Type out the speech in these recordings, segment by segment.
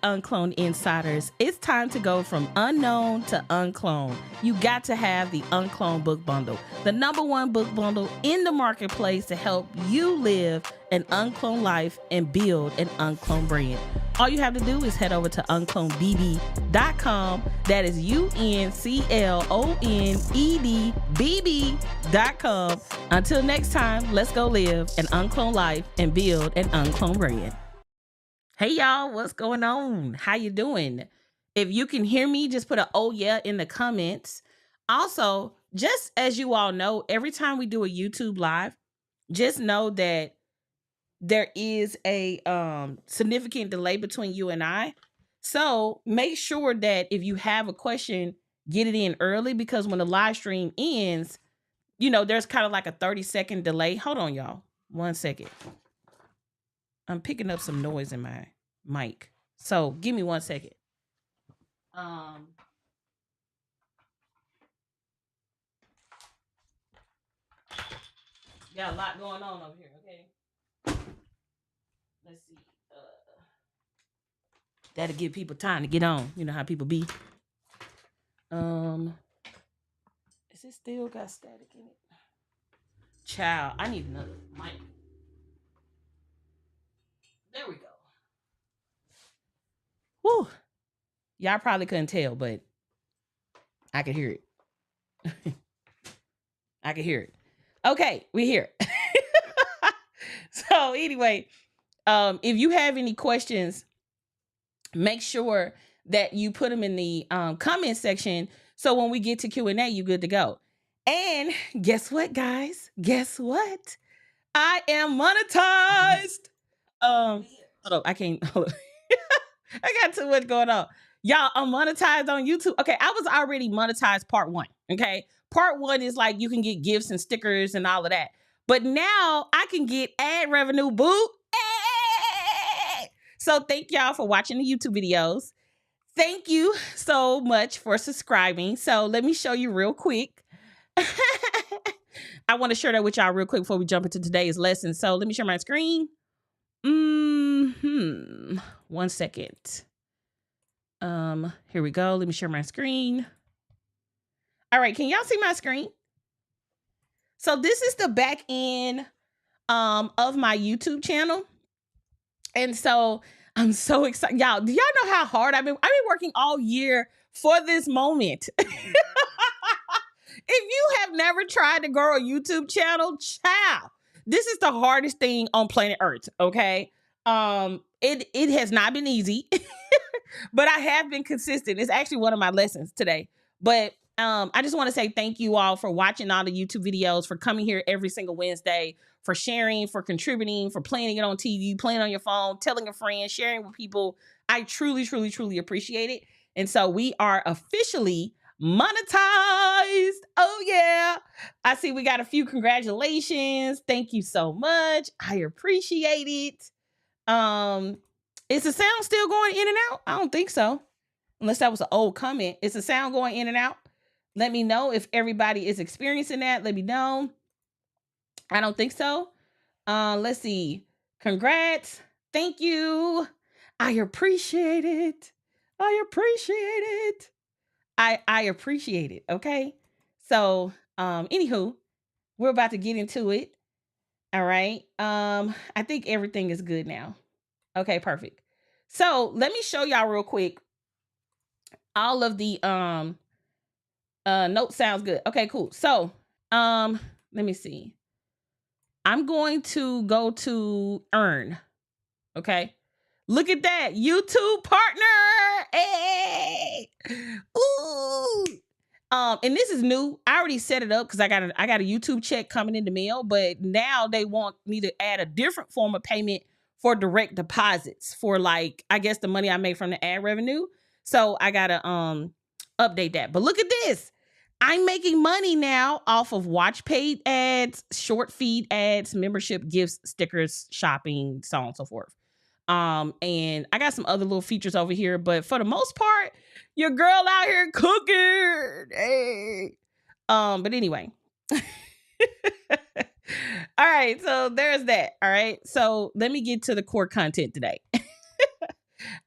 UnCloned Insiders, it's time to go from unknown to uncloned. You got to have the UnCloned book bundle, the #1 book bundle in the marketplace to help you live an uncloned life and build an uncloned brand. All you have to do is head over to unclonedbb.com. That is UnClonedbb.com. Until next time, let's go live an uncloned life and build an uncloned brand. Hey y'all, what's going on? How you doing? If you can hear me, just put a "oh yeah" in the comments. Also, just as you all know, every time we do a YouTube live, just know that there is a significant delay between you and I. So make sure that if you have a question, get it in early, because when the live stream ends, you know, there's kind of like a 30-second delay. Hold on, y'all. 1 second. I'm picking up some noise in my mic. So give me 1 second. Got a lot going on over here, okay? Let's see. That'll give people time to get on. You know how people be. Is it still got static in it? Child, I need another mic. There we go. Whew. Y'all probably couldn't tell, but I could hear it. I could hear it. Okay, we're here. So anyway, if you have any questions, make sure that you put them in the comment section. So when we get to Q&A, you're good to go. And guess what, guys? Guess what? I am monetized. Hold on, I can't. Hold on. I got too much going on. Y'all, I'm monetized on YouTube. Okay, I was already monetized part 1. Okay, part 1 is like you can get gifts and stickers and all of that. But now I can get ad revenue, boo. Hey! So thank y'all for watching the YouTube videos. Thank you so much for subscribing. So let me show you real quick. I want to share that with y'all real quick before we jump into today's lesson. So let me share my screen. 1 second. Here we go. Let me share my screen. All right, can y'all see my screen? So this is the back end of my YouTube channel. And so I'm so excited. Y'all, do y'all know how hard I've been working all year for this moment? If you have never tried to grow a YouTube channel, child, this is the hardest thing on planet Earth, okay? It has not been easy, but I have been consistent. It's actually one of my lessons today. But I just want to say thank you all for watching all the YouTube videos, for coming here every single Wednesday, for sharing, for contributing, for playing it on TV, playing on your phone, telling a friend, sharing with people. I truly, truly, truly appreciate it. And so we are officially monetized. Oh yeah. I see we got a few congratulations. Thank you so much. I appreciate it. Is the sound still going in and out? I don't think so. Unless that was an old comment. Is the sound going in and out? Let me know if everybody is experiencing that. Let me know. I don't think so. Let's see. Congrats. Thank you. I appreciate it. I appreciate it. I appreciate it. Okay. So, anywho, we're about to get into it. All right. I think everything is good now. Okay, perfect. So let me show y'all real quick. All of the notes sounds good. Okay, cool. So let me see. I'm going to go to earn. Okay. Look at that. YouTube partner. Hey. Ooh. And this is new. I already set it up because I got a YouTube check coming in the mail, but now they want me to add a different form of payment for direct deposits for, like, I guess the money I make from the ad revenue. So I gotta update that. But look at this. I'm making money now off of watch paid ads, short feed ads, membership gifts, stickers, shopping, so on and so forth. And I got some other little features over here, but for the most part, your girl out here cooking. Hey. But anyway. All right, so there's that. All right. So let me get to the core content today.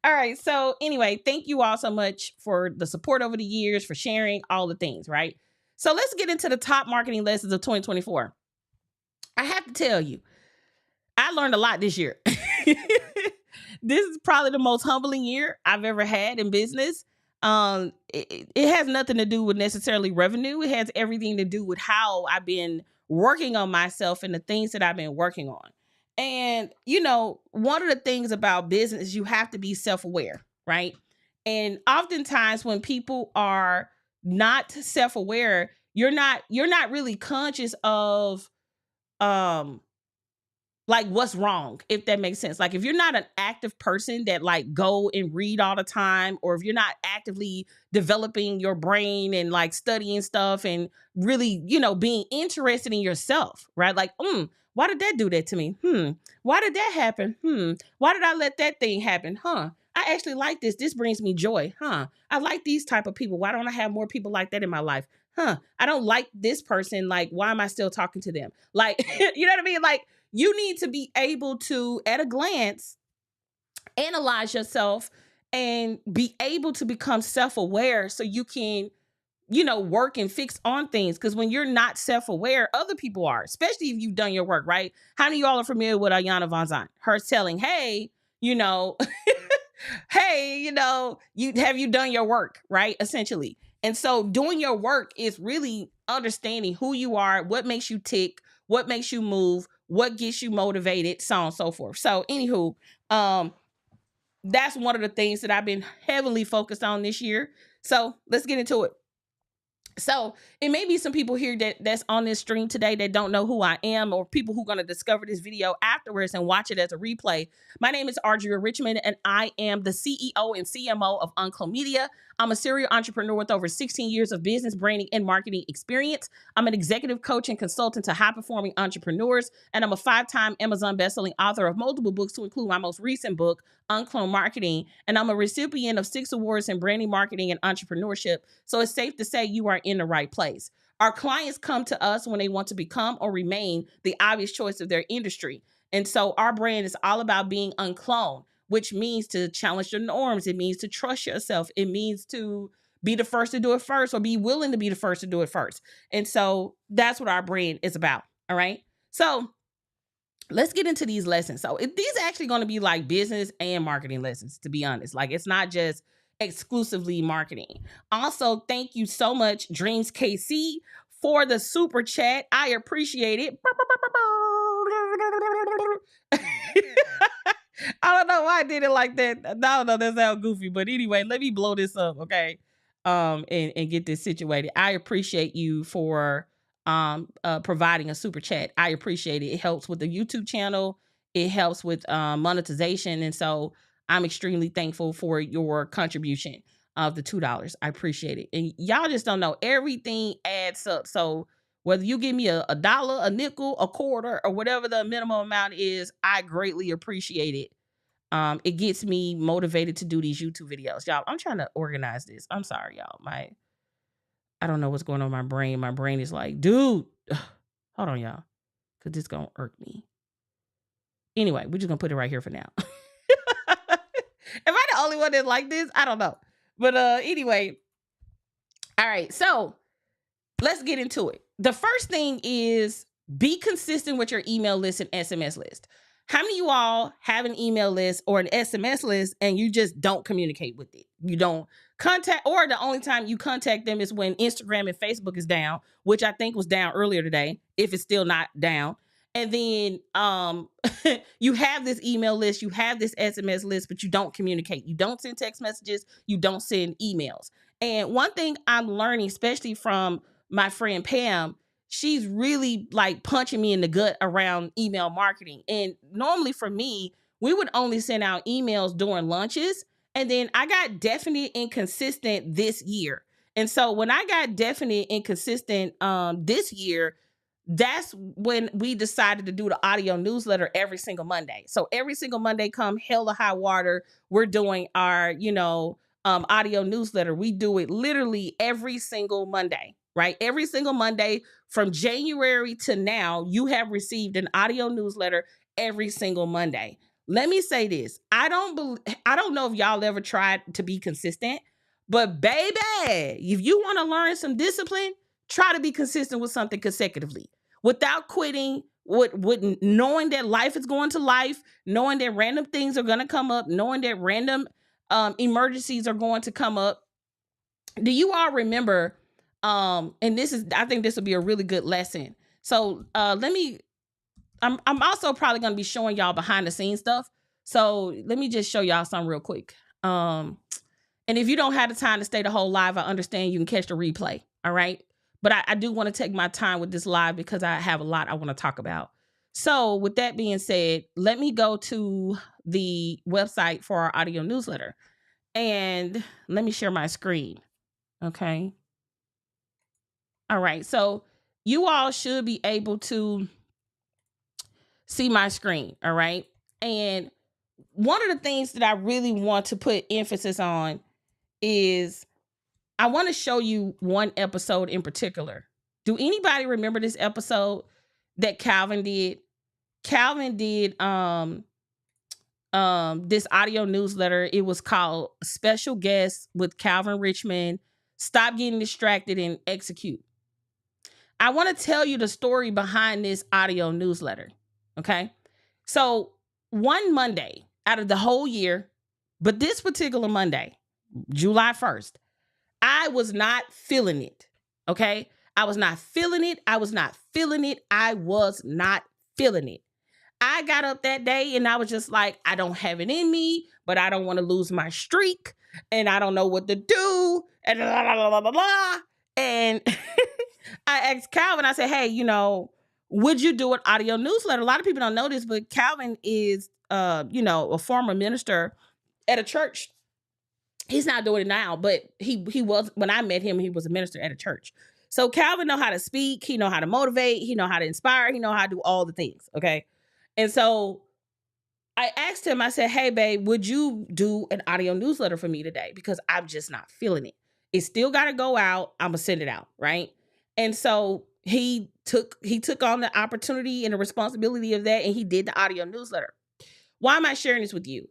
All right. So anyway, thank you all so much for the support over the years, for sharing all the things, right? So let's get into the top marketing lessons of 2024. I have to tell you, I learned a lot this year. This is probably the most humbling year I've ever had in business. It has nothing to do with necessarily revenue. It has everything to do with how I've been working on myself and the things that I've been working on. And, one of the things about business, you have to be self-aware, right? And oftentimes when people are not self-aware, you're not really conscious of um like what's wrong, if that makes sense. Like if you're not an active person that like go and read all the time, or if you're not actively developing your brain and like studying stuff and really, being interested in yourself, right? Like, why did that do that to me? Why did that happen? Why did I let that thing happen? I actually like this. This brings me joy. I like these type of people. Why don't I have more people like that in my life? I don't like this person. Like, why am I still talking to them? Like, you know what I mean? Like, you need to be able to, at a glance, analyze yourself and be able to become self-aware so you can, work and fix on things. Because when you're not self-aware, other people are, especially if you've done your work, right? How many of y'all are familiar with Ayana Von Zant? Her telling, hey, hey, you done your work, right? Essentially. And so doing your work is really understanding who you are, what makes you tick, what makes you move, what gets you motivated, so on and so forth. So anywho, that's one of the things that I've been heavily focused on this year. So let's get into it. So it may be some people here that's on this stream today that don't know who I am, or people who are going to discover this video afterwards and watch it as a replay. My name is Audria Richmond, and I am the CEO and CMO of UnCloned Media. I'm a serial entrepreneur with over 16 years of business, branding, and marketing experience. I'm an executive coach and consultant to high-performing entrepreneurs, and I'm a 5-time Amazon bestselling author of multiple books, to include my most recent book, UnCloned Marketing, and I'm a recipient of 6 awards in branding, marketing, and entrepreneurship. So it's safe to say you are in the right place. Our clients come to us when they want to become or remain the obvious choice of their industry. And so our brand is all about being uncloned, which means to challenge your norms. It means to trust yourself. It means to be the first to do it first, or be willing to be the first to do it first. And so that's what our brand is about. All right. So let's get into these lessons. So these are actually going to be like business and marketing lessons, to be honest. Like, it's not just exclusively marketing. Also, thank you so much, Dreams KC, for the super chat. I appreciate it. I don't know why I did it like that. I don't know, that sounds goofy, but anyway, let me blow this up, okay? And get this situated. I appreciate you for providing a super chat. I appreciate it. It helps with the YouTube channel. It helps with monetization, and so I'm extremely thankful for your contribution of the $2. I appreciate it. And y'all just don't know, everything adds up. So whether you give me a dollar, a nickel, a quarter, or whatever the minimum amount is, I greatly appreciate it. It gets me motivated to do these YouTube videos. Y'all, I'm trying to organize this. I'm sorry, y'all. I don't know what's going on in my brain. My brain is like, dude, hold on, y'all, because this gonna irk me. Anyway, we're just gonna put it right here for now. Am I the only one that's like this? I don't know. But anyway, all right. So let's get into it. The first thing is be consistent with your email list and SMS list. How many of you all have an email list or an SMS list and you just don't communicate with it? You don't contact, or the only time you contact them is when Instagram and Facebook is down, which I think was down earlier today, if it's still not down. And then you have this email list, you have this SMS list, but you don't communicate. You don't send text messages, you don't send emails. And one thing I'm learning, especially from my friend Pam, she's really like punching me in the gut around email marketing. And normally for me, we would only send out emails during lunches. And then I got definite and consistent this year. And so when I got definite and consistent this year, that's when we decided to do the audio newsletter every single Monday. So every single Monday, come hell or high water, we're doing our, audio newsletter. We do it literally every single Monday, right? Every single Monday from January to now, you have received an audio newsletter every single Monday. let me say this. I don't know if y'all ever tried to be consistent, but baby, if you want to learn some discipline, try to be consistent with something consecutively without quitting, with knowing that life is going to life, knowing that random things are going to come up, knowing that random emergencies are going to come up. Do you all remember, and I think this will be a really good lesson. So I'm also probably going to be showing y'all behind the scenes stuff. So let me just show y'all something real quick. And if you don't have the time to stay the whole live, I understand you can catch the replay. All right. But I do want to take my time with this live because I have a lot I want to talk about. So with that being said, let me go to the website for our audio newsletter and let me share my screen. Okay. All right. So you all should be able to see my screen. All right. And one of the things that I really want to put emphasis on is I want to show you one episode in particular. Do anybody remember this episode that Calvin did? Calvin did this audio newsletter. It was called Special Guest with Calvin Richmond. Stop Getting Distracted and Execute. I want to tell you the story behind this audio newsletter. Okay. So one Monday out of the whole year, but this particular Monday, July 1st, I was not feeling it. Okay. I was not feeling it. I was not feeling it. I was not feeling it. I got up that day and I was just like, I don't have it in me, but I don't want to lose my streak and I don't know what to do. And blah, blah, blah, blah, blah. And I asked Calvin, I said, hey, would you do an audio newsletter? A lot of people don't know this, but Calvin is, a former minister at a church. He's not doing it now, but he was, when I met him, he was a minister at a church. So Calvin know how to speak. He know how to motivate. He know how to inspire. He know how to do all the things. Okay. And so I asked him, I said, hey, babe, would you do an audio newsletter for me today? Because I'm just not feeling it. It still got to go out. I'm going to send it out. Right. And so he took on the opportunity and the responsibility of that. And he did the audio newsletter. Why am I sharing this with you?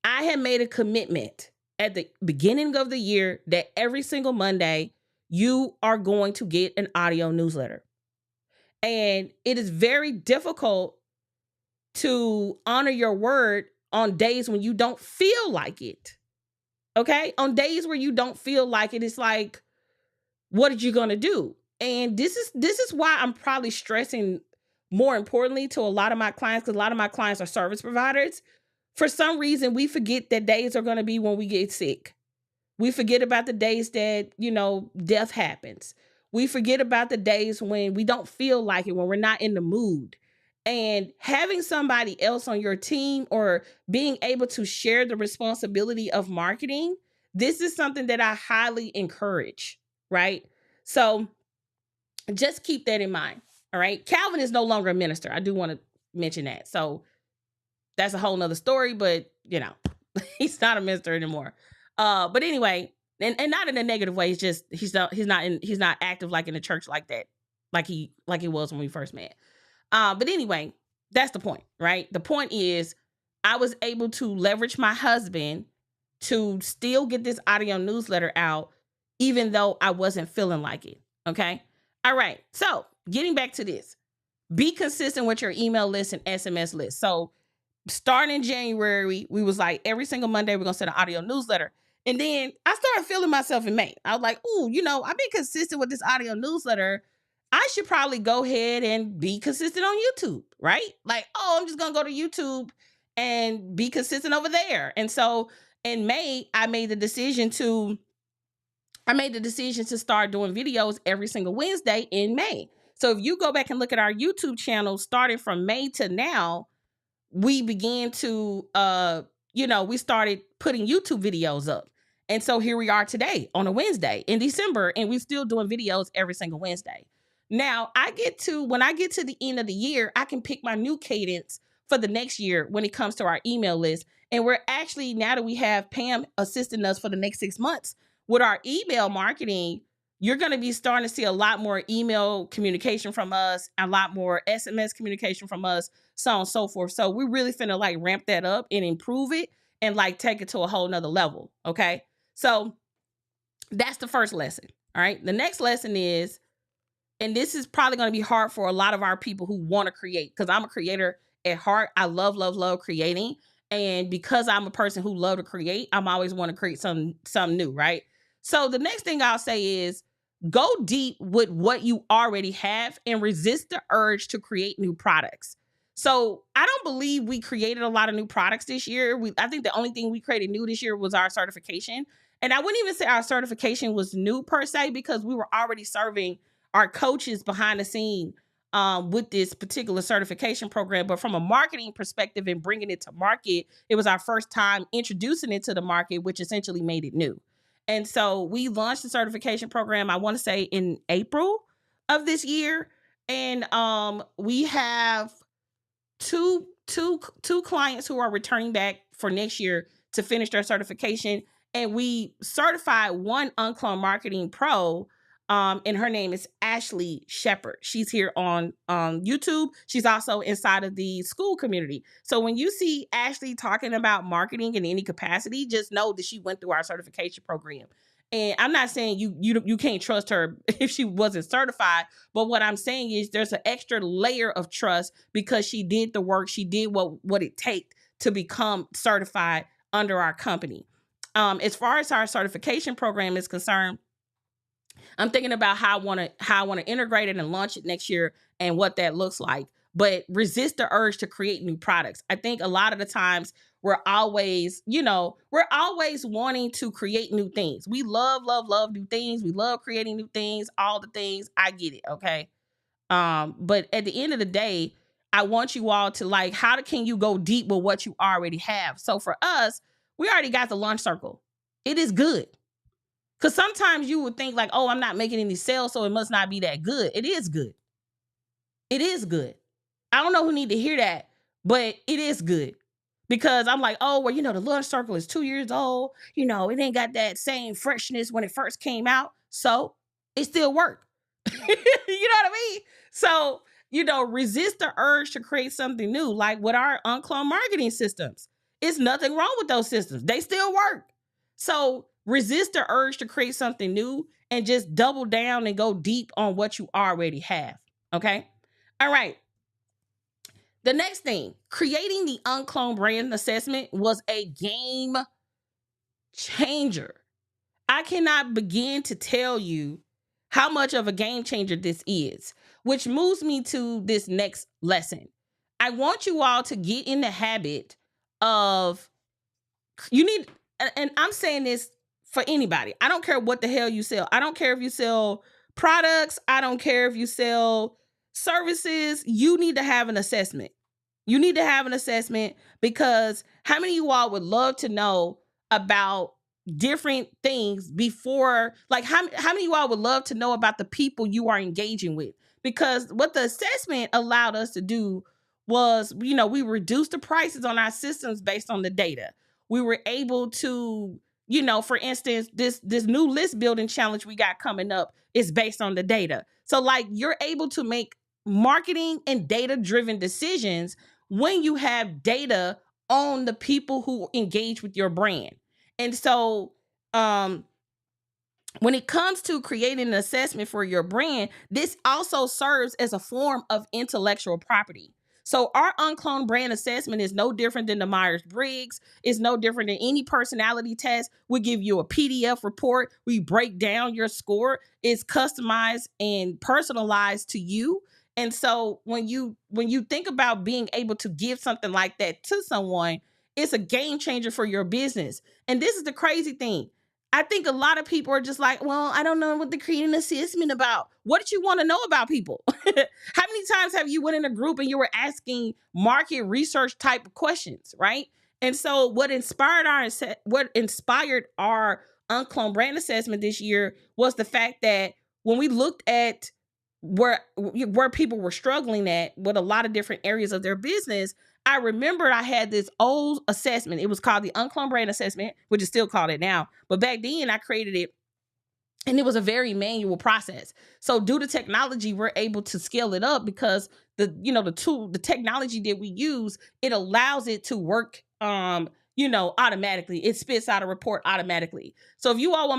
I had made a commitment at the beginning of the year that every single Monday, you are going to get an audio newsletter. And it is very difficult to honor your word on days when you don't feel like it. Okay? On days where you don't feel like it, it's like, what are you going to do? And this is why I'm probably stressing more importantly to a lot of my clients, because a lot of my clients are service providers. For some reason, we forget that days are going to be when we get sick. We forget about the days that, death happens. We forget about the days when we don't feel like it, when we're not in the mood. And having somebody else on your team or being able to share the responsibility of marketing, this is something that I highly encourage, right? So just keep that in mind, all right? Calvin is no longer a minister. I do want to mention that. So that's a whole nother story, but, he's not a minister anymore. But anyway, and not in a negative way. It's just he's not active like in the church like that, like he was when we first met. But anyway, that's the point, right? The point is I was able to leverage my husband to still get this audio newsletter out, even though I wasn't feeling like it. Okay. All right. So getting back to this, be consistent with your email list and SMS list. So starting in January, we was like, every single Monday, we're going to send an audio newsletter. And then I started feeling myself in May. I was like, ooh, I've been consistent with this audio newsletter. I should probably go ahead and be consistent on YouTube, right? Like, I'm just going to go to YouTube and be consistent over there. And so in May, I made the decision to start doing videos every single Wednesday in May. So if you go back and look at our YouTube channel, starting from May to now, we began to, we started putting YouTube videos up. And so here we are today on a Wednesday in December, and we're still doing videos every single Wednesday. Now, when I get to the end of the year, I can pick my new cadence for the next year when it comes to our email list. And we're actually, now that we have Pam assisting us for the next 6 months with our email marketing, you're going to be starting to see a lot more email communication from us, a lot more SMS communication from us, so on and so forth. So we really finna like ramp that up and improve it and like take it to a whole nother level. Okay. So that's the first lesson. All right. The next lesson is, and this is probably going to be hard for a lot of our people who want to create, because I'm a creator at heart. I love, love, love creating. And because I'm a person who love to create, I'm always want to create something new, right? So the next thing I'll say is go deep with what you already have and resist the urge to create new products. So I don't believe we created a lot of new products this year. I think the only thing we created new this year was our certification. And I wouldn't even say our certification was new per se, because we were already serving our coaches behind the scene with this particular certification program. But from a marketing perspective and bringing it to market, it was our first time introducing it to the market, which essentially made it new. And so we launched the certification program, I want to say in April of this year. And we have two clients who are returning back for next year to finish their certification. And we certified one UnCloned Marketing Pro, and her name is Ashley Shepherd. She's here on YouTube. She's also inside of the school community. So when you see Ashley talking about marketing in any capacity, just know that she went through our certification program. And I'm not saying you can't trust her if she wasn't certified, but what I'm saying is there's an extra layer of trust because she did the work. She did what it takes to become certified under our company. As far as our certification program is concerned, I'm thinking about how I want to integrate it and launch it next year and what that looks like. But resist the urge to create new products. I think a lot of the times we're always wanting to create new things. We love, love, love new things. We love creating new things, all the things. I get it, okay? But at the end of the day, I want you all to like, how can you go deep with what you already have? So for us, we already got the launch circle. It is good. Because sometimes you would think like, oh, I'm not making any sales, so it must not be that good. It is good. It is good. I don't know who need to hear that, but it is good. Because I'm like, oh, well, the launch circle is 2 years old. It ain't got that same freshness when it first came out. So it still worked. You know what I mean? So, resist the urge to create something new. Like with our UnCloned marketing systems. It's nothing wrong with those systems. They still work. So resist the urge to create something new and just double down and go deep on what you already have. Okay? All right. The next thing, creating the UnCloned brand assessment was a game changer. I cannot begin to tell you how much of a game changer this is, which moves me to this next lesson. I want you all to get in the habit of, and I'm saying this for anybody. I don't care what the hell you sell. I don't care if you sell products. I don't care if you sell services. You need to have an assessment. You need to have an assessment, because how many of you all would love to know about different things before, like how many of you all would love to know about the people you are engaging with? Because what the assessment allowed us to do was, we reduced the prices on our systems based on the data. We were able to, for instance, this new list building challenge we got coming up is based on the data. So like you're able to make marketing and data driven decisions when you have data on the people who engage with your brand. And so when it comes to creating an assessment for your brand, this also serves as a form of intellectual property. So our UnCloned brand assessment is no different than the Myers-Briggs. It's no different than any personality test. We give you a PDF report. We break down your score. It's customized and personalized to you. And so when you think about being able to give something like that to someone, it's a game changer for your business. And this is the crazy thing. I think a lot of people are just like, well, I don't know what to create an assessment about. What did you want to know about people? How many times have you went in a group and you were asking market research type of questions, right? And so what inspired our UnCloned brand assessment this year was the fact that when we looked at where people were struggling at with a lot of different areas of their business, I remember I had this old assessment. It was called the UnCloned brand assessment, which is still called it now. But back then I created it And it was a very manual process. So due to technology, we're able to scale it up because the technology that we use, it allows it to work, automatically. It spits out a report automatically. So if you all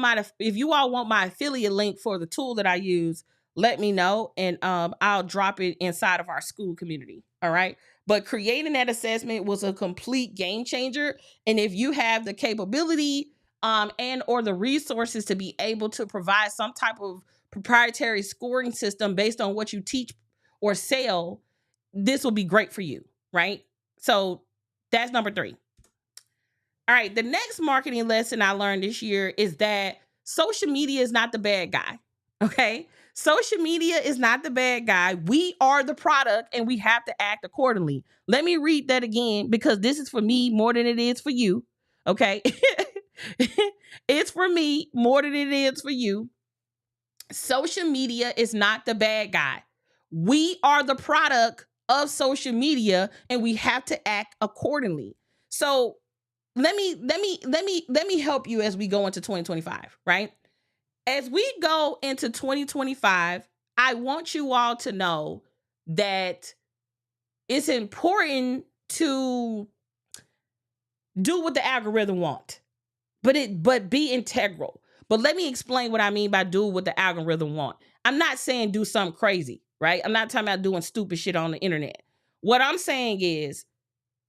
want my affiliate link for the tool that I use, let me know, and I'll drop it inside of our school community. All right. But creating that assessment was a complete game changer. And if you have the capability and or the resources to be able to provide some type of proprietary scoring system based on what you teach or sell, this will be great for you, right? So that's number 3. All right, the next marketing lesson I learned this year is that social media is not the bad guy, okay? Social media is not the bad guy. We are the product and we have to act accordingly. Let me read that again because this is for me more than it is for you, okay? It's for me more than it is for you. Social media is not the bad guy. We are the product of social media and we have to act accordingly. So let me help you as we go into 2025, right? As we go into 2025, I want you all to know that it's important to do what the algorithm wants, but be integral. But let me explain what I mean by do what the algorithm want. I'm not saying do something crazy, right? I'm not talking about doing stupid shit on the internet. What I'm saying is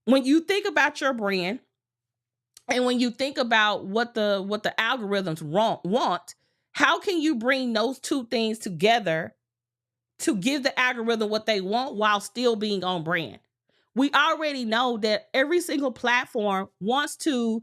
when you think about your brand and when you think about what the algorithms want, how can you bring those two things together to give the algorithm what they want while still being on brand? We already know that every single platform wants to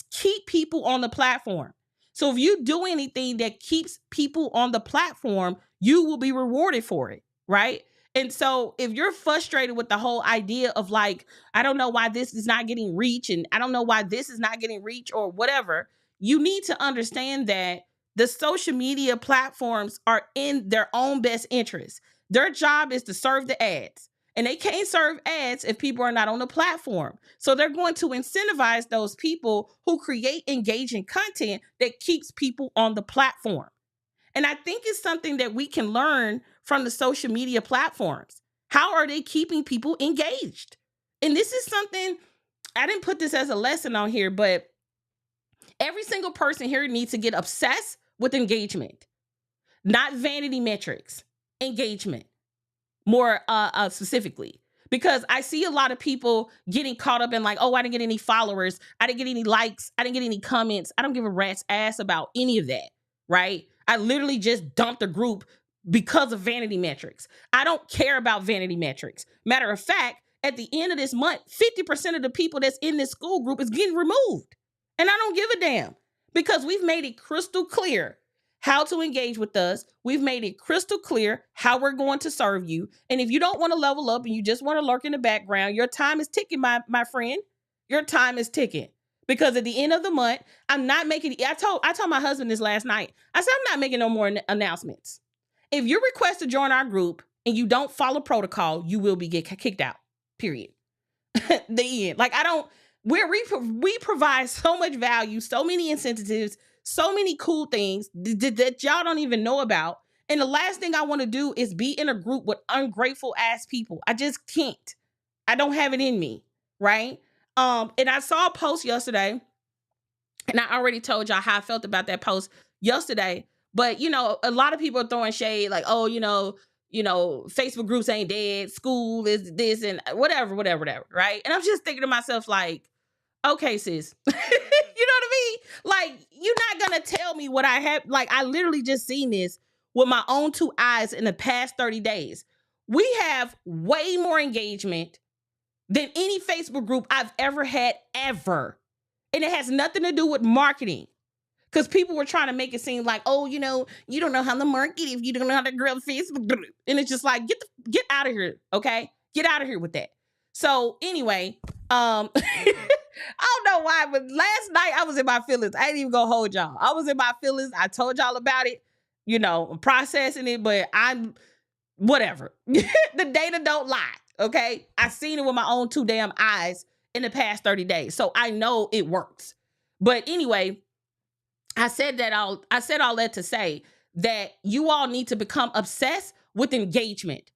keep people on the platform. So if you do anything that keeps people on the platform, you will be rewarded for it, right? And so if you're frustrated with the whole idea of like, I don't know why this is not getting reach and I don't know why this is not getting reach or whatever, you need to understand that the social media platforms are in their own best interest. Their job is to serve the ads. And they can't serve ads if people are not on the platform. So they're going to incentivize those people who create engaging content that keeps people on the platform. And I think it's something that we can learn from the social media platforms. How are they keeping people engaged? And this is something, I didn't put this as a lesson on here, but every single person here needs to get obsessed with engagement, not vanity metrics, engagement. More specifically, because I see a lot of people getting caught up in like, oh, I didn't get any followers. I didn't get any likes. I didn't get any comments. I don't give a rat's ass about any of that, right? I literally just dumped a group because of vanity metrics. I don't care about vanity metrics. Matter of fact, at the end of this month, 50% of the people that's in this school group is getting removed. And I don't give a damn because we've made it crystal clear how to engage with us. We've made it crystal clear how we're going to serve you. And if you don't want to level up and you just want to lurk in the background, your time is ticking, my friend. Your time is ticking. Because at the end of the month, I'm not making, I told my husband this last night. I said, I'm not making no more announcements. If you request to join our group and you don't follow protocol, you will be get kicked out, period. The end. Like we provide so much value, so many incentives, so many cool things that y'all don't even know about. And the last thing I want to do is be in a group with ungrateful ass people. I just can't. I don't have it in me, right? And I saw a post yesterday, and I already told y'all how I felt about that post yesterday. But a lot of people are throwing shade, like, oh, Facebook groups ain't dead, school is this and whatever, right? And I'm just thinking to myself, like, okay, sis, you know what I mean? Like, you're not going to tell me what I have. Like, I literally just seen this with my own 2 eyes in the past 30 days. We have way more engagement than any Facebook group I've ever had, ever. And it has nothing to do with marketing. Because people were trying to make it seem like, oh, you don't know how to market if you don't know how to grow Facebook. And it's just like, get out of here, okay? Get out of here with that. So anyway, I don't know why, but last night I was in my feelings. I ain't even gonna hold y'all. I was in my feelings. I told y'all about it. I'm processing it, but I'm whatever. The data don't lie, okay? I seen it with my own 2 damn eyes in the past 30 days. So I know it works. But anyway, I said all that to say that you all need to become obsessed with engagement.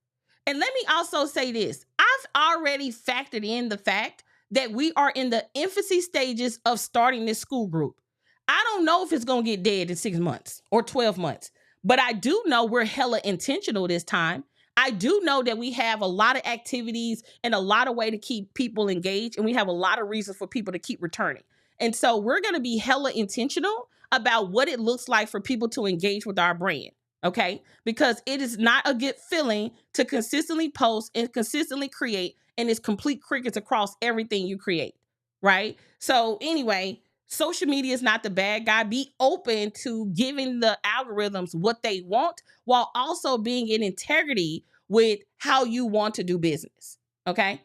And let me also say this. I've already factored in the fact that we are in the infancy stages of starting this school group. I don't know if it's going to get dead in 6 months or 12 months, but I do know we're hella intentional this time. I do know that we have a lot of activities and a lot of way to keep people engaged, and we have a lot of reasons for people to keep returning. And so we're going to be hella intentional about what it looks like for people to engage with our brand. Okay. Because it is not a good feeling to consistently post and consistently create, and it's complete crickets across everything you create. Right. So, anyway, social media is not the bad guy. Be open to giving the algorithms what they want while also being in integrity with how you want to do business. Okay.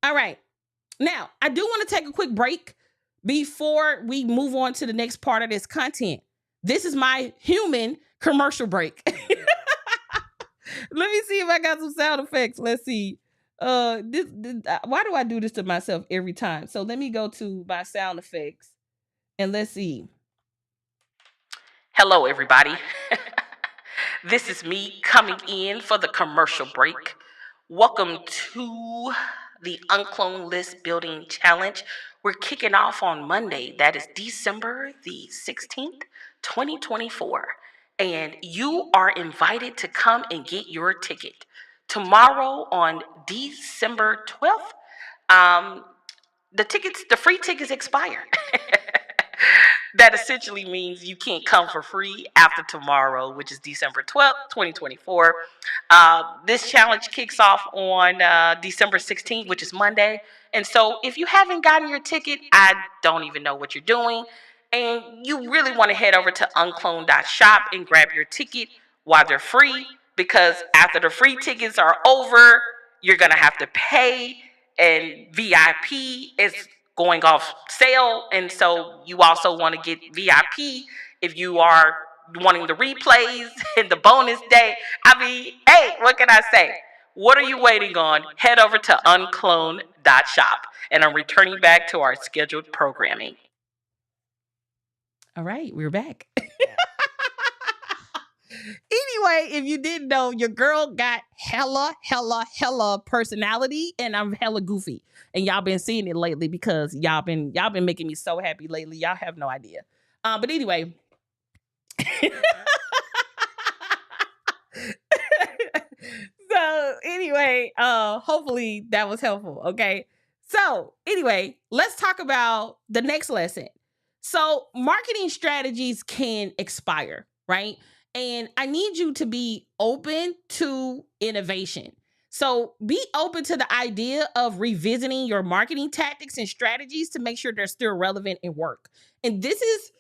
All right. Now, I do want to take a quick break before we move on to the next part of this content. This is my human commercial break. Let me see if I got some sound effects. Let's see. Why do I do this to myself every time? So let me go to my sound effects and let's see. Hello, everybody. This is me coming in for the commercial break. Welcome to the UnCloned List Building Challenge. We're kicking off on Monday. That is December the 16th, 2024. And you are invited to come and get your ticket. Tomorrow on December 12th, the free tickets expire. That essentially means you can't come for free after tomorrow, which is December 12th, 2024. This challenge kicks off on December 16th, which is Monday. And so if you haven't gotten your ticket, I don't even know what you're doing. And you really want to head over to uncloned.shop and grab your ticket while they're free, because after the free tickets are over, you're going to have to pay, and VIP is going off sale. And so you also want to get VIP if you are wanting the replays and the bonus day. I mean, hey, what can I say? What are you waiting on? Head over to uncloned.shop. And I'm returning back to our scheduled programming. All right, we're back. Anyway, if you didn't know, your girl got hella personality, and I'm hella goofy. And y'all been seeing it lately because y'all been making me so happy lately. Y'all have no idea. But anyway. So anyway, hopefully that was helpful. Okay. So anyway, let's talk about the next lesson. So marketing strategies can expire, right? And I need you to be open to innovation. So be open to the idea of revisiting your marketing tactics and strategies to make sure they're still relevant and work. And this is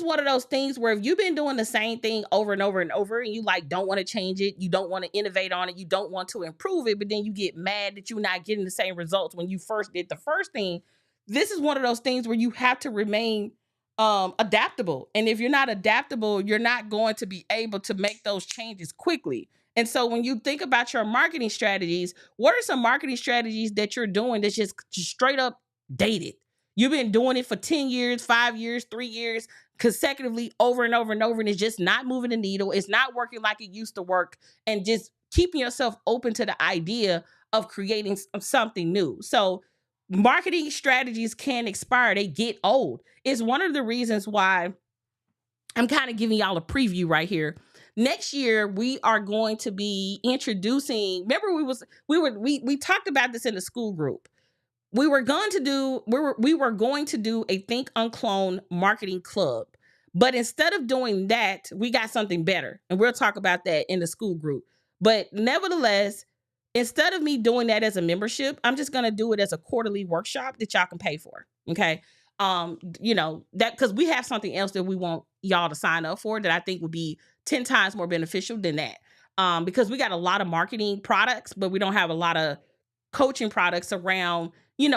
one of those things where if you've been doing the same thing over and over and over, and you like don't want to change it, you don't want to innovate on it, you don't want to improve it, but then you get mad that you're not getting the same results when you first did the first thing. This is one of those things where you have to remain adaptable. And if you're not adaptable, you're not going to be able to make those changes quickly. And so when you think about your marketing strategies, what are some marketing strategies that you're doing that's just straight up dated? You've been doing it for 10 years, 5 years, 3 years, consecutively over and over and over, and it's just not moving the needle. It's not working like it used to work, and just keeping yourself open to the idea of creating something new. So marketing strategies can expire. They get old. It's one of the reasons why I'm kind of giving y'all a preview right here. Next year, we are going to be introducing, remember we talked about this in the school group. We were going to do a Think UnCloned marketing club. But instead of doing that, we got something better. And we'll talk about that in the school group. But nevertheless, instead of me doing that as a membership, I'm just going to do it as a quarterly workshop that y'all can pay for. Okay. That because we have something else that we want y'all to sign up for that I think would be 10 times more beneficial than that. Because we got a lot of marketing products, but we don't have a lot of coaching products around,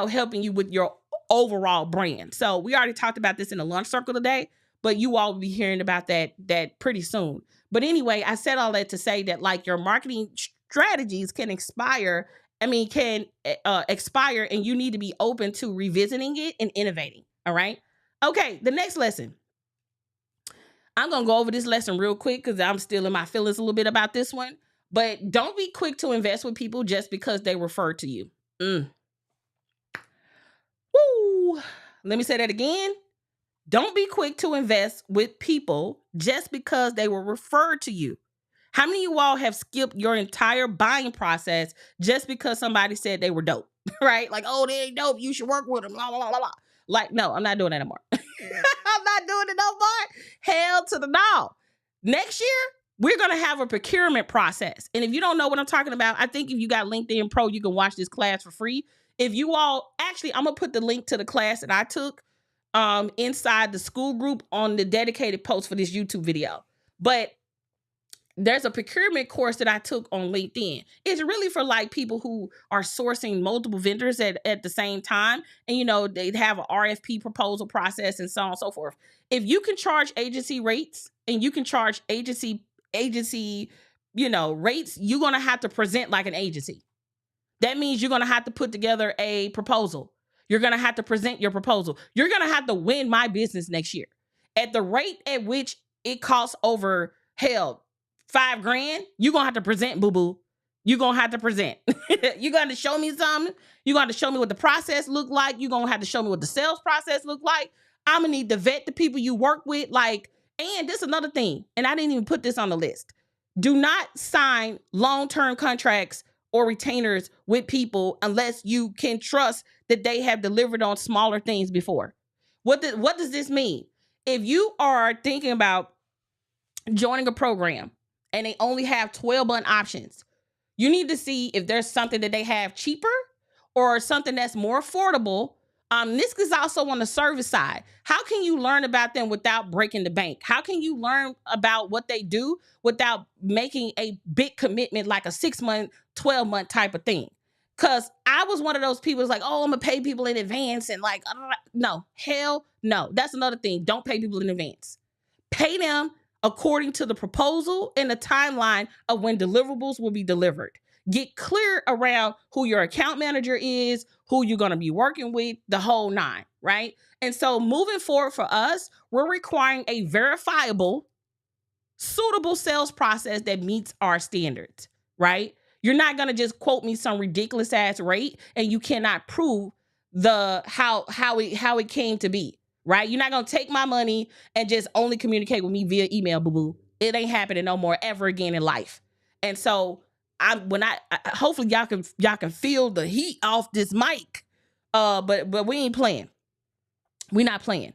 helping you with your overall brand. So we already talked about this in the lunch circle today, but you all will be hearing about that pretty soon. But anyway, I said all that to say that like your marketing strategies can expire, and you need to be open to revisiting it and innovating. All right. Okay. The next lesson. I'm going to go over this lesson real quick because I'm still in my feelings a little bit about this one. But don't be quick to invest with people just because they refer to you. Woo. Let me say that again. Don't be quick to invest with people just because they were referred to you. How many of you all have skipped your entire buying process just because somebody said they were dope, right? Like, oh, they ain't dope. You should work with them. Blah, blah, blah, blah. Like, no, I'm not doing that anymore. I'm not doing it no more. Hell to the no. Next year, we're going to have a procurement process. And if you don't know what I'm talking about, I think if you got LinkedIn Pro, you can watch this class for free. If you all, actually, I'm going to put the link to the class that I took inside the school group on the dedicated post for this YouTube video. But there's a procurement course that I took on LinkedIn. It's really for like people who are sourcing multiple vendors at the same time. And, you know, they'd have an RFP proposal process and so on and so forth. If you can charge agency rates and you can charge agency, you know, rates, you're going to have to present like an agency. That means you're going to have to put together a proposal. You're going to have to present your proposal. You're going to have to win my business next year. At the rate at which it costs over, hell, $5,000, you're going to have to present, boo-boo. You're going to have to present. You're going to show me something. You're going to show me what the process look like. You're going to have to show me what the sales process look like. I'm going to need to vet the people you work with. Like, and this is another thing, and I didn't even put this on the list. Do not sign long-term contracts or retainers with people unless you can trust that they have delivered on smaller things before. What does this mean? If you are thinking about joining a program and they only have 12-month options, you need to see if there's something that they have cheaper or something that's more affordable. This is also on the service side. How can you learn about them without breaking the bank? How can you learn about what they do without making a big commitment like a 6-month, 12-month type of thing? Because I was one of those people who's like, oh, I'm going to pay people in advance. And like, no, hell no. That's another thing. Don't pay people in advance. Pay them according to the proposal and the timeline of when deliverables will be delivered. Get clear around who your account manager is, who you're going to be working with, the whole nine, right? And so moving forward for us, we're requiring a verifiable, suitable sales process that meets our standards, right? You're not going to just quote me some ridiculous ass rate and you cannot prove how it came to be, right? You're not going to take my money and just only communicate with me via email, boo-boo. It ain't happening no more ever again in life. And so hopefully y'all can feel the heat off this mic. But we ain't playing. We're not playing.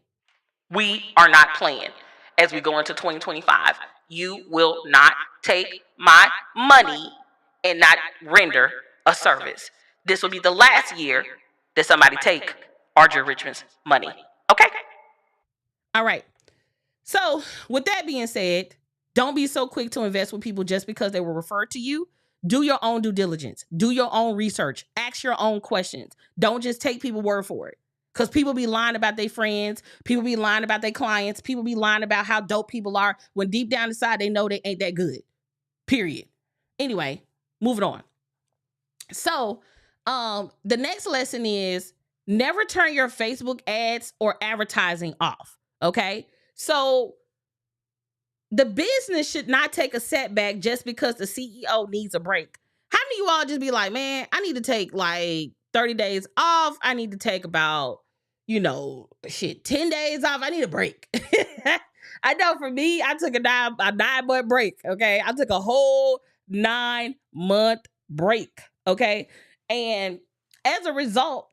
We are not playing. As we go into 2025, you will not take my money and not render a service. This will be the last year that somebody take Audria Richmond's money. Okay? All right. So with that being said, don't be so quick to invest with people just because they were referred to you. Do your own due diligence. Do your own research. Ask your own questions. Don't just take people's word for it. Because people be lying about their friends. People be lying about their clients. People be lying about how dope people are when deep down inside they know they ain't that good. Period. Anyway, moving on. So the next lesson is never turn your Facebook ads or advertising off. Okay? So the business should not take a setback just because the CEO needs a break. How many of you all just be like, man, I need to take like 30 days off. I need to take about, 10 days off. I need a break. I know for me, I took a 9-month break. Okay. I took a whole 9-month break. Okay. And as a result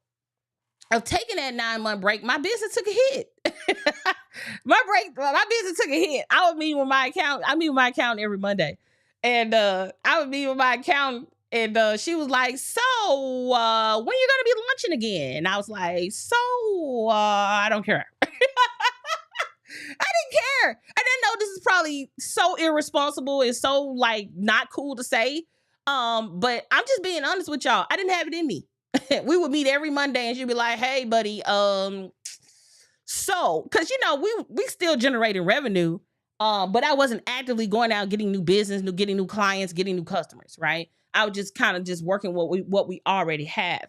of taking that 9-month break, my business took a hit. My business took a hit. I would meet with my accountant every Monday. And I would meet with my accountant and she was like, so when are you going to be launching again? And I was like, I don't care. I didn't care. I didn't know this is probably so irresponsible and so like not cool to say. But I'm just being honest with y'all. I didn't have it in me. We would meet every Monday and she'd be like, hey buddy, so, cause we still generating revenue, but I wasn't actively going out getting new business, getting new clients, getting new customers, right? I was just kind of just working what we already have.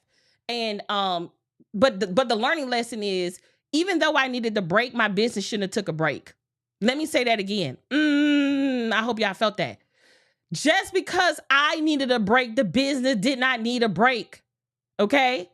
And but the learning lesson is, even though I needed the break, my business shouldn't have took a break. Let me say that again. I hope y'all felt that. Just because I needed a break, the business did not need a break. Okay?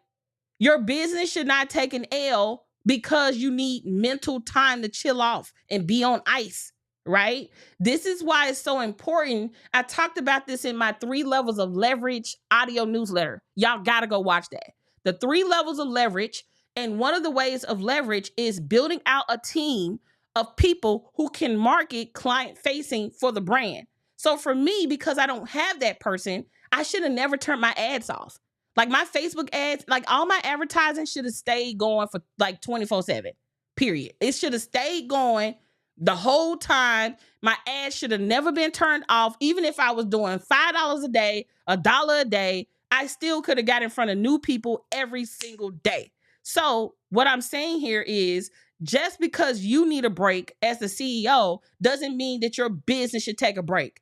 Your business should not take an L because you need mental time to chill off and be on ice, right? This is why it's so important. I talked about this in my 3 levels of leverage audio newsletter. Y'all got to go watch that. The 3 levels of leverage. And one of the ways of leverage is building out a team of people who can market client facing for the brand. So for me, because I don't have that person, I should have never turned my ads off. Like my Facebook ads, like all my advertising should have stayed going for like 24/7, period. It should have stayed going the whole time. My ads should have never been turned off. Even if I was doing $5 a day, $1 a day, I still could have got in front of new people every single day. So what I'm saying here is just because you need a break as the CEO doesn't mean that your business should take a break.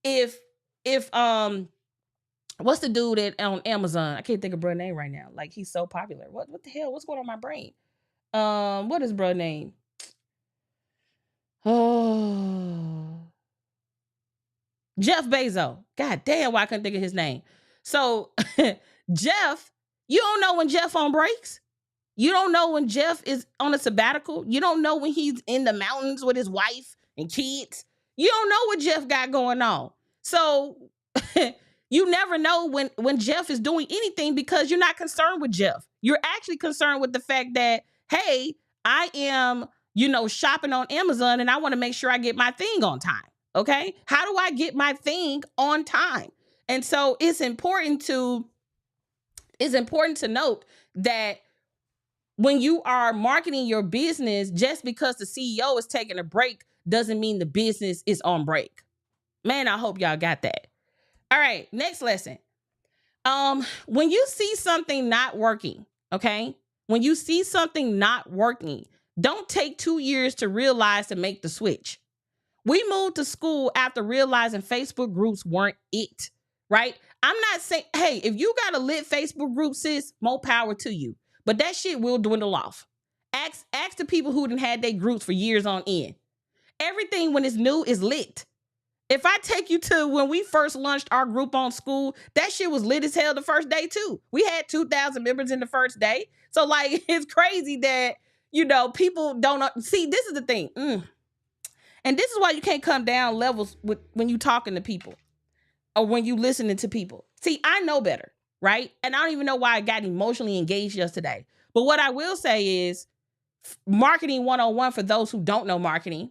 If what's the dude on Amazon? I can't think of bruh's name right now. Like he's so popular. What the hell? What's going on in my brain? What is bruh's name? Oh, Jeff Bezos. God damn, why I couldn't think of his name. So Jeff, you don't know when Jeff on breaks. You don't know when Jeff is on a sabbatical. You don't know when he's in the mountains with his wife and kids. You don't know what Jeff got going on. So you never know when Jeff is doing anything because you're not concerned with Jeff. You're actually concerned with the fact that, hey, I am, shopping on Amazon and I want to make sure I get my thing on time. Okay. How do I get my thing on time? And so it's important to note that when you are marketing your business, just because the CEO is taking a break doesn't mean the business is on break. Man, I hope y'all got that. All right, next lesson. When you see something not working, okay? When you see something not working, don't take 2 years to realize to make the switch. We moved to school after realizing Facebook groups weren't it, right? I'm not saying, hey, if you got a lit Facebook group, sis, more power to you. But that shit will dwindle off. Ask the people who done had their groups for years on end. Everything when it's new is lit. If I take you to when we first launched our group on school, that shit was lit as hell the first day too. We had 2,000 members in the first day. So like, it's crazy that, people don't see, this is the thing. And this is why you can't come down levels when you talking to people or when you listening to people. See, I know better, right? And I don't even know why I got emotionally engaged yesterday. But what I will say is marketing 101 for those who don't know marketing.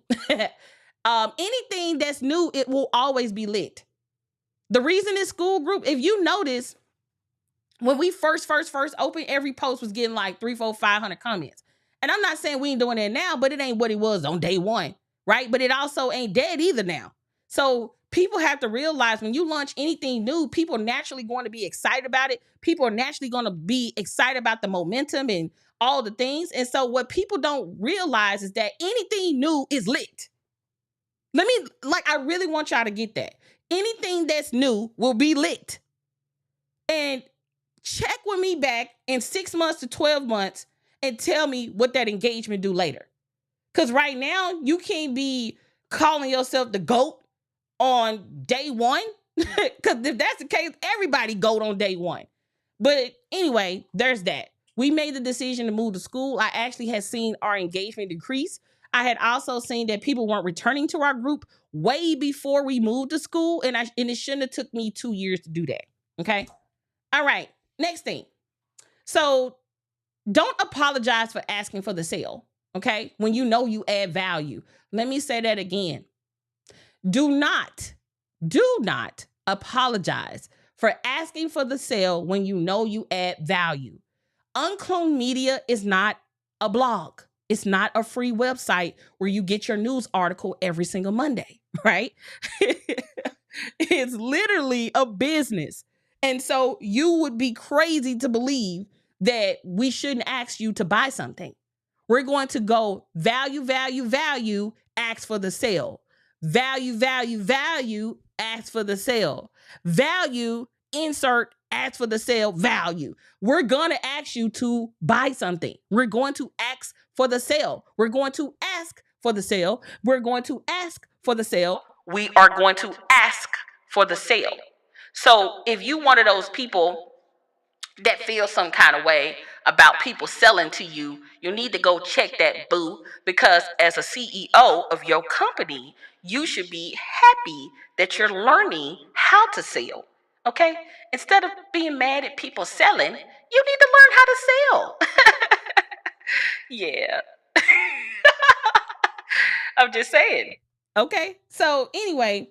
Anything that's new, it will always be lit. The reason this school group, if you notice, when we first opened, every post was getting like 300, 400, 500 comments. And I'm not saying we ain't doing that now, but it ain't what it was on day one, right? But it also ain't dead either now. So people have to realize when you launch anything new, people are naturally going to be excited about it. People are naturally going to be excited about the momentum and all the things. And so what people don't realize is that anything new is lit. I really want y'all to get that. Anything that's new will be lit. And check with me back in 6 months to 12 months and tell me what that engagement do later. Because right now, you can't be calling yourself the GOAT on day one. Because if that's the case, everybody GOAT on day one. But anyway, there's that. We made the decision to move to school. I actually had seen our engagement decrease. I had also seen that people weren't returning to our group way before we moved to school. And it shouldn't have took me 2 years to do that. Okay. All right. Next thing. So don't apologize for asking for the sale. Okay. When you know you add value. Let me say that again. Do not apologize for asking for the sale when you know you add value. UnCloned Media is not a blog. It's not a free website where you get your news article every single Monday, right? It's literally a business. And so you would be crazy to believe that we shouldn't ask you to buy something. We're going to go value, ask for the sale. Value, ask for the sale. Value, insert, ask for the sale, value. We're going to ask you to buy something. We're going to ask for the sale. We're going to ask for the sale. We're going to ask for the sale. We are going to ask for the sale. So if you one of those people that feel some kind of way about people selling to you, you need to go check that, boo, because as a CEO of your company, you should be happy that you're learning how to sell. Okay? Instead of being mad at people selling, you need to learn how to sell. Yeah. I'm just saying. Okay. So anyway,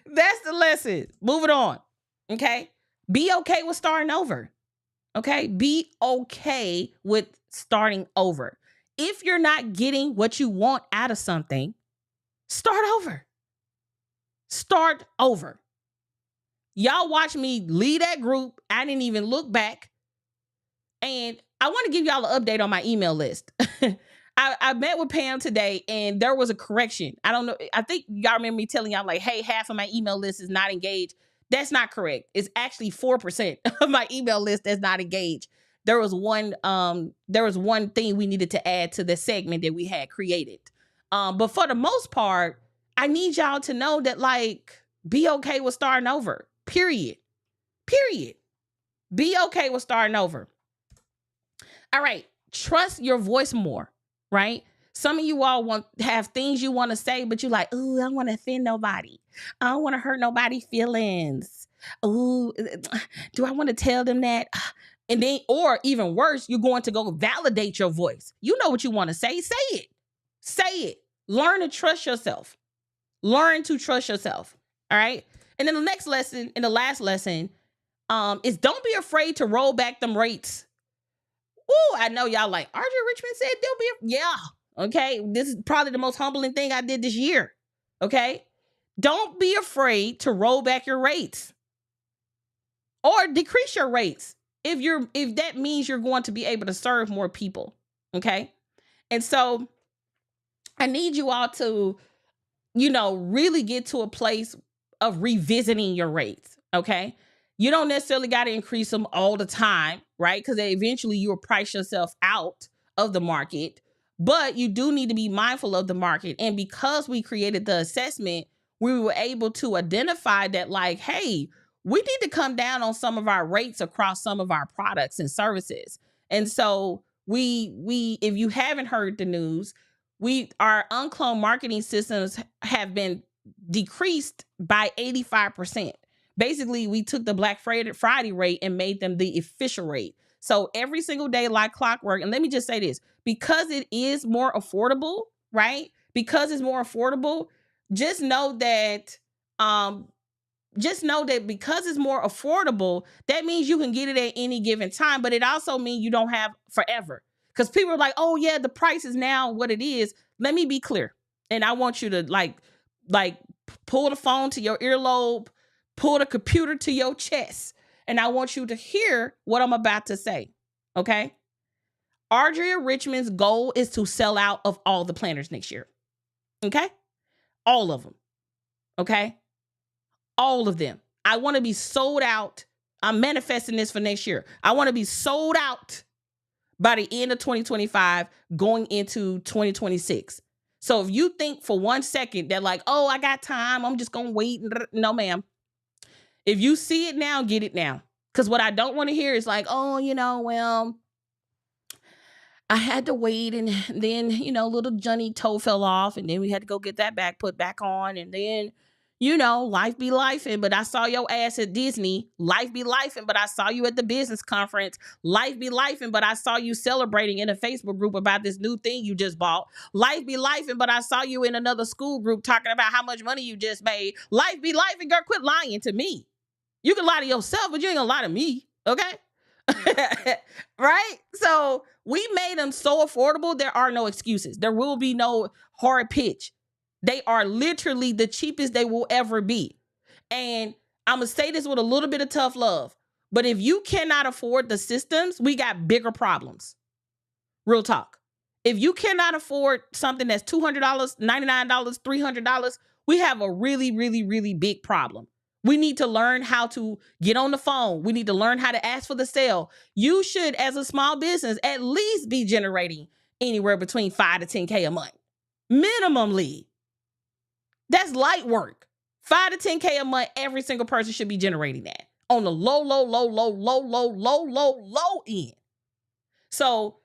that's the lesson. Moving on. Okay. Be okay with starting over. Okay. Be okay with starting over. If you're not getting what you want out of something, start over. Start over. Y'all watch me lead that group. I didn't even look back. And I want to give y'all an update on my email list. I met with Pam today and there was a correction. I don't know. I think y'all remember me telling y'all like, hey, half of my email list is not engaged. That's not correct. It's actually 4% of my email list that's not engaged. There was one thing we needed to add to the segment that we had created. But for the most part, I need y'all to know that like, be okay with starting over. Period. Be okay with starting over. All right. Trust your voice more, right? Some of you all have things you want to say, but you're like, ooh, I don't want to offend nobody. I don't want to hurt nobody's feelings. Ooh, do I want to tell them that? And then, or even worse, you're going to go validate your voice. You know what you want to say. Say it. Say it. Learn to trust yourself. Learn to trust yourself. All right. And then the next lesson and the last lesson is don't be afraid to roll back them rates. Ooh, I know y'all like, Audria Richmond said they'll be, yeah. Okay. This is probably the most humbling thing I did this year. Okay. Don't be afraid to roll back your rates or decrease your rates if that means you're going to be able to serve more people. Okay. And so I need you all to, really get to a place of revisiting your rates. Okay. You don't necessarily got to increase them all the time, right? Because eventually you will price yourself out of the market, but you do need to be mindful of the market. And because we created the assessment, we were able to identify that like, hey, we need to come down on some of our rates across some of our products and services. And so we if you haven't heard the news, our UnCloned marketing systems have been decreased by 85%. Basically, we took the Black Friday rate and made them the official rate. So every single day, like clockwork, and let me just say this, because it is more affordable, right? Because it's more affordable, just know that because it's more affordable, that means you can get it at any given time, but it also means you don't have forever. Because people are like, oh yeah, the price is now what it is. Let me be clear. And I want you to like pull the phone to your earlobe, pull the computer to your chest, and I want you to hear what I'm about to say, okay? Audria Richmond's goal is to sell out of all the planners next year, okay? All of them, okay? All of them. I want to be sold out. I'm manifesting this for next year. I want to be sold out by the end of 2025, going into 2026. So if you think for 1 second that like, oh, I got time, I'm just going to wait. No, ma'am. If you see it now, get it now. Because what I don't want to hear is like, oh, well, I had to wait. And then, little Johnny toe fell off. And then we had to go get that put back on. And then, life be lifing. But I saw your ass at Disney. Life be lifing. But I saw you at the business conference. Life be lifing. But I saw you celebrating in a Facebook group about this new thing you just bought. Life be lifing. But I saw you in another school group talking about how much money you just made. Life be lifing. Girl, quit lying to me. You can lie to yourself, but you ain't gonna lie to me, okay? Right? So we made them so affordable, there are no excuses. There will be no hard pitch. They are literally the cheapest they will ever be. And I'm gonna say this with a little bit of tough love, but if you cannot afford the systems, we got bigger problems. Real talk. If you cannot afford something that's $200, $99, $300, we have a really, really, really big problem. We need to learn how to get on the phone. We need to learn how to ask for the sale. You should, as a small business, at least be generating anywhere between 5 to 10K a month. Minimally. That's light work. 5 to 10K a month, every single person should be generating that on the low end. So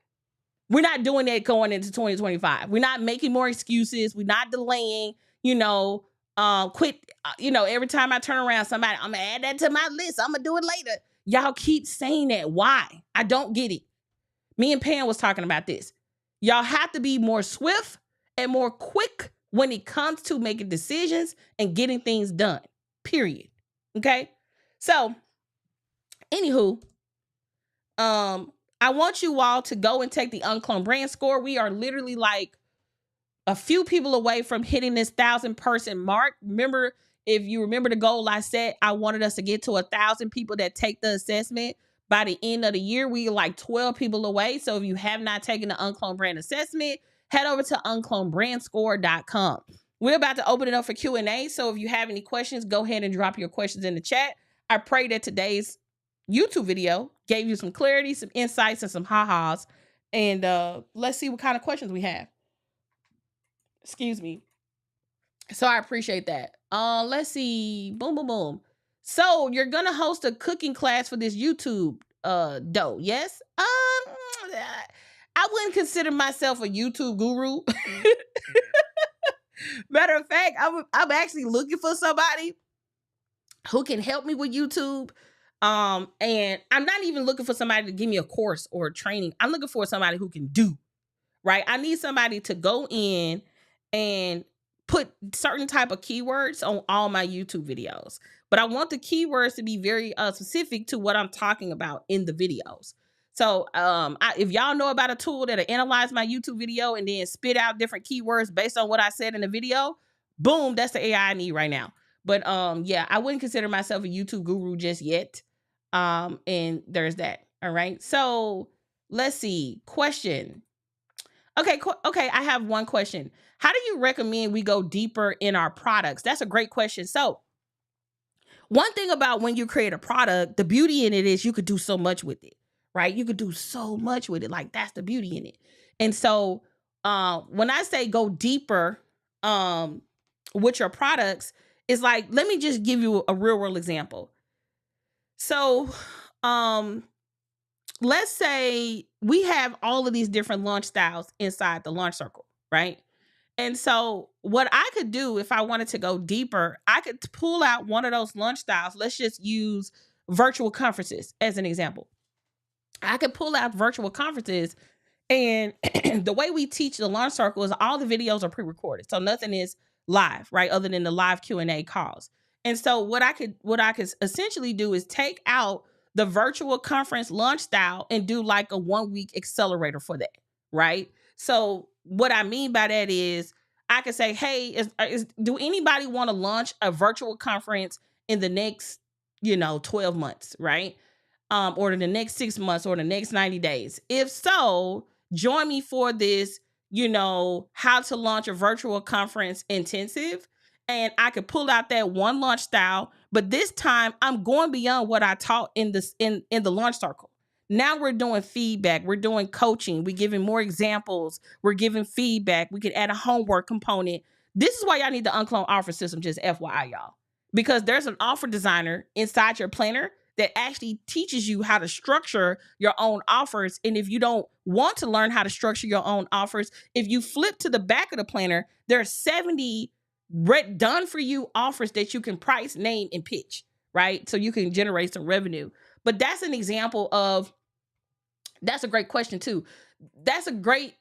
we're not doing that going into 2025. We're not making more excuses. We're not delaying, quit, every time I turn around, somebody, I'm going to add that to my list. I'm going to do it later. Y'all keep saying that. Why? I don't get it. Me and Pam was talking about this. Y'all have to be more swift and more quick when it comes to making decisions and getting things done. Period. Okay? So, anywho, I want you all to go and take the UnCloned brand score. We are literally like a few people away from hitting this 1,000-person mark. Remember, if you remember the goal I set, I wanted us to get to 1,000 people that take the assessment by the end of the year. We are like 12 people away. So if you have not taken the UnCloned brand assessment, head over to unclonedbrandscore.com. We're about to open it up for Q&A. So if you have any questions, go ahead and drop your questions in the chat. I pray that today's YouTube video gave you some clarity, some insights, and some ha-has. And let's see what kind of questions we have. Excuse me. So I appreciate that. Let's see. Boom, boom, boom. So you're gonna host a cooking class for this YouTube dough, yes? I wouldn't consider myself a YouTube guru. Matter of fact, I'm actually looking for somebody who can help me with YouTube. And I'm not even looking for somebody to give me a course or training. I'm looking for somebody who can do, right? I need somebody to go in and put certain type of keywords on all my YouTube videos. But I want the keywords to be very specific to what I'm talking about in the videos. So if y'all know about a tool that'll analyze my YouTube video and then spit out different keywords based on what I said in the video, boom, that's the AI I need right now. But yeah, I wouldn't consider myself a YouTube guru just yet. And there's that. All right. So let's see. Question. Okay, I have one question. How do you recommend we go deeper in our products? That's a great question. So one thing about when you create a product, the beauty in it is you could do so much with it, right? You could do so much with it. Like that's the beauty in it. And so when I say go deeper with your products, it's like, let me just give you a real world example. So let's say we have all of these different launch styles inside the launch circle, right? And so what I could do if I wanted to go deeper, I could pull out one of those launch styles. Let's just use virtual conferences as an example. I could pull out virtual conferences, and the way we teach the launch circle is all the videos are pre-recorded. So nothing is live, right? Other than the live Q&A calls. And so what I could essentially do is take out the virtual conference launch style and do like a 1-week accelerator for that, right? So what I mean by that is I could say, hey, do anybody want to launch a virtual conference in the next, 12 months, right? Or the next 6 months or the next 90 days. If so, join me for this, how to launch a virtual conference intensive. And I could pull out that one launch style, but this time I'm going beyond what I taught in the launch circle. Now we're doing feedback. We're doing coaching. We're giving more examples. We're giving feedback. We could add a homework component. This is why y'all need the UnCloned offer system, just FYI, y'all. Because there's an offer designer inside your planner that actually teaches you how to structure your own offers. And if you don't want to learn how to structure your own offers, if you flip to the back of the planner, there are 70 done for you offers that you can price, name, and pitch, right? So you can generate some revenue. But that's an example of, that's a great question too. That's a great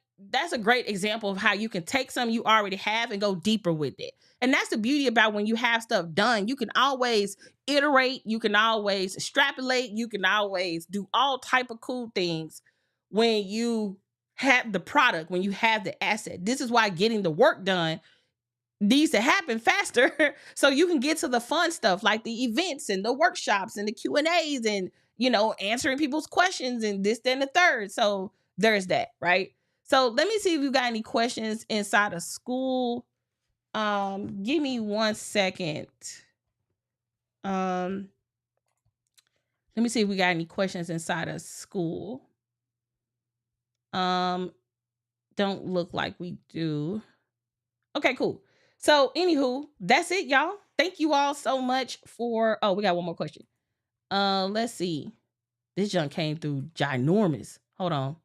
example of how you can take something you already have and go deeper with it. And that's the beauty about when you have stuff done. You can always iterate, you can always extrapolate, you can always do all type of cool things when you have the product, when you have the asset. This is why getting the work done needs to happen faster so you can get to the fun stuff like the events and the workshops and the Q&As and, answering people's questions and this, that, and the third. So there's that, right? So let me see if you got any questions inside of school. Give me 1 second. Let me see if we got any questions inside of school. Don't look like we do. Okay, cool. So, anywho, that's it, y'all. Thank you all so much for. Oh, we got one more question. Let's see. This junk came through ginormous. Hold on.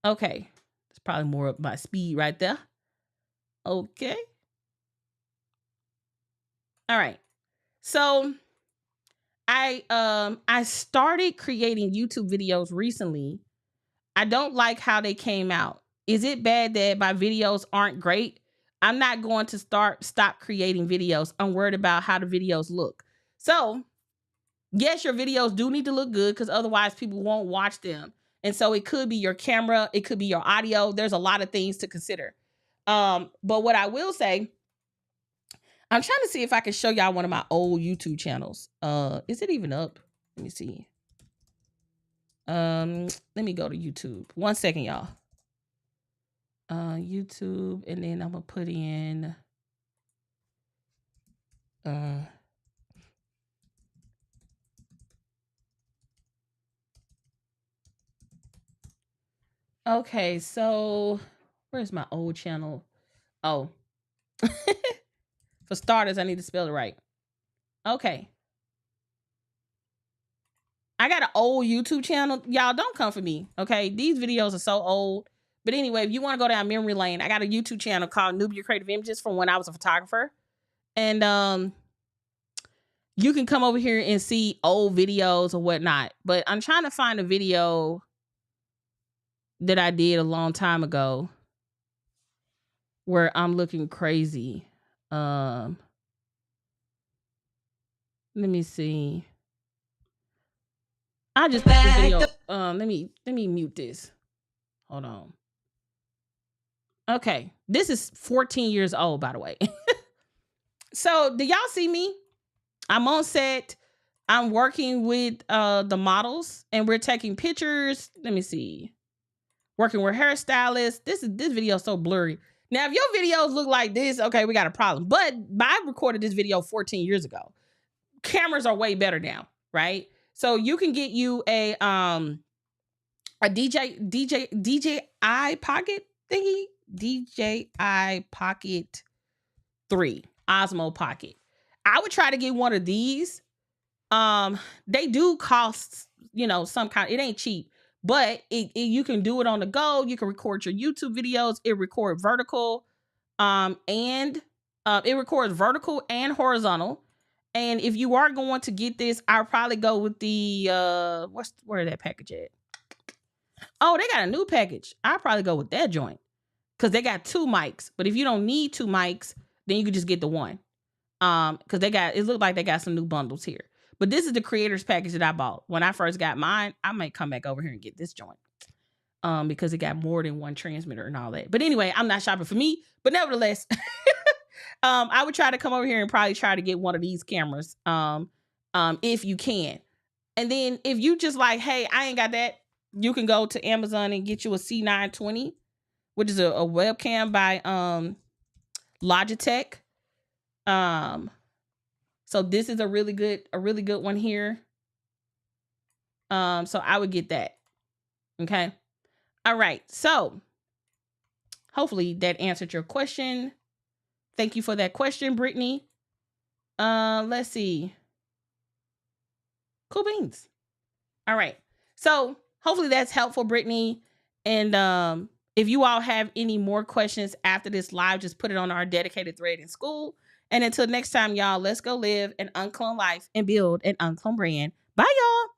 Okay, it's probably more up my speed right there. Okay. All right. So I started creating YouTube videos recently. I don't like how they came out. Is it bad that my videos aren't great? I'm not going to stop creating videos. I'm worried about how the videos look. So, yes, your videos do need to look good because otherwise people won't watch them. And so it could be your camera, it could be your audio. There's a lot of things to consider. But what I will say, I'm trying to see if I can show y'all one of my old YouTube channels. Is it even up? Let me see. Let me go to YouTube. 1 second, y'all. YouTube, and then I'm gonna put in okay, so where's my old channel? Oh. For starters, I need to spell it right. Okay. I got an old YouTube channel. Y'all don't come for me. Okay. These videos are so old. But anyway, if you want to go down memory lane, I got a YouTube channel called Nubia Creative Images from when I was a photographer. And you can come over here and see old videos or whatnot. But I'm trying to find a video that I did a long time ago where I'm looking crazy. Let me see. I just put this video. Let me mute this. Hold on. Okay, this is 14 years old, by the way. So, do y'all see me? I'm on set. I'm working with the models, and we're taking pictures. Let me see. Working with hairstylists. This video is so blurry. Now, if your videos look like this, okay, we got a problem. But I recorded this video 14 years ago. Cameras are way better now, right? So you can get you a DJI Pocket thingy, DJI Pocket 3 Osmo Pocket. I would try to get one of these. They do cost, some kind. It ain't cheap, but you can do it on the go. You can record your YouTube videos. It records vertical, and it records vertical and horizontal. And if you are going to get this, I'll probably go with the where that package at? Oh, they got a new package. I'll probably go with that joint because they got 2 mics. But if you don't need 2 mics, then you can just get the one. Because it looked like they got some new bundles here. But this is the creators package that I bought when I first got mine. I might come back over here and get this joint. Because it got more than one transmitter and all that. But anyway, I'm not shopping for me. But nevertheless, I would try to come over here and probably try to get one of these cameras. If you can. And then if you just like, hey, I ain't got that, you can go to Amazon and get you a C920, which is a webcam by Logitech. So this is a really good one here. So I would get that. Okay. All right. So hopefully that answered your question. Thank you for that question, Brittany. Let's see. Cool beans. All right. So hopefully that's helpful, Brittany. And if you all have any more questions after this live, just put it on our dedicated thread in school. And until next time, y'all, let's go live an uncloned life and build an uncloned brand. Bye, y'all.